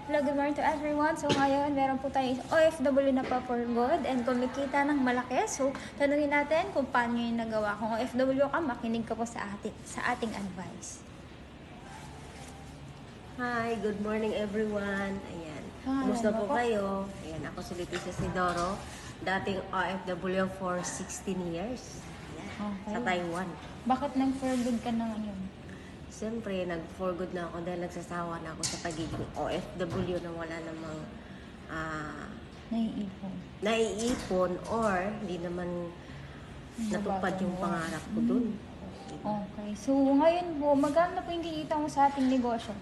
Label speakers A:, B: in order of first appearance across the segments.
A: Hello, good morning to everyone. So ngayon, meron po tayong OFW na pa for good and kumikita ng malaki. So tanungin natin kung paano yung nagawa. Kung OFW ka, makinig ka po sa ating advice.
B: Hi, good morning everyone. Ayan. Kumusta po kayo? Ayan, ako si Leticia Sidoro, dating OFW for 16 years. Ayan,
A: Okay.
B: sa Taiwan.
A: Bakit nag-for good ka na ngayon?
B: Siyempre, nag-for good na ako dahil nagsasawa na ako sa pagiging OFW na wala namang
A: Naiipon.
B: naiipon or hindi naman natupad yung pangarap ko dun.
A: Okay. So ngayon po, magkano na po yung kinita mo sa ating negosyo?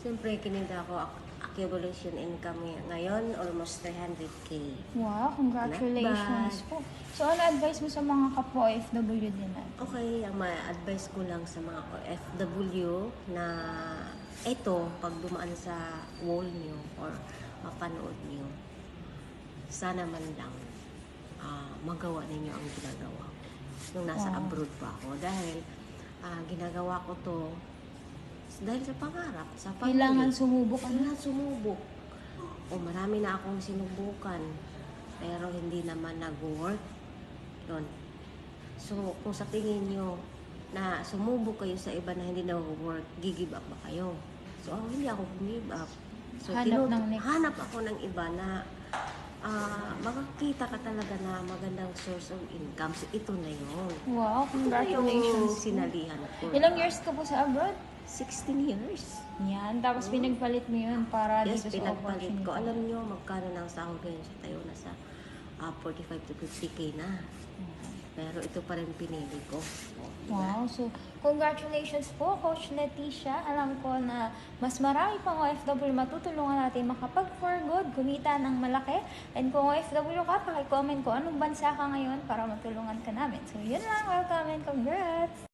B: Siyempre, kinita ko accumulation income ngayon, almost 300K.
A: Wow, congratulations po. So ano advice mo sa mga kapwa OFW din natin?
B: Okay, ang ma-advise ko lang sa mga OFW na ito, pag dumaan sa wall nyo or mapanood nyo, sana man lang magawa ninyo ang ginagawa ko. Nung nasa abroad pa ako. Dahil ginagawa ko to dahil sa pangarap, sa pamilya.
A: Kailangan sumubok.
B: Kailangan sumubok. O marami na akong sinubukan, pero hindi naman nag-work. Yun. So, kung sa tingin nyo na sumubok kayo sa iba na hindi nag-work, give up ba kayo? So, hindi ako give up. So, hanap ako ng iba na makakita ka talaga na magandang source of income. So, ito na yun.
A: Wow, congratulations.
B: Yung sinalihan ko.
A: Ilang years ka po sa abroad?
B: 16 years.
A: Yan, tapos pinagpalit mo yun para
B: Yes,
A: dito sa
B: pinagpalit
A: opportunity.
B: ko. Alam nyo, magkano ng sahod ngayon sa tayo na sa 45 to 50K na. Pero ito pa rin pinili ko.
A: Wow, so congratulations po, Coach Leticia. Alam ko na mas marami pang OFW matutulungan natin makapag-for good, kumita ng malaki. And kung OFW ka, pakicomment ko anong bansa ka ngayon para matulungan ka namin. So yun lang, welcome and congrats!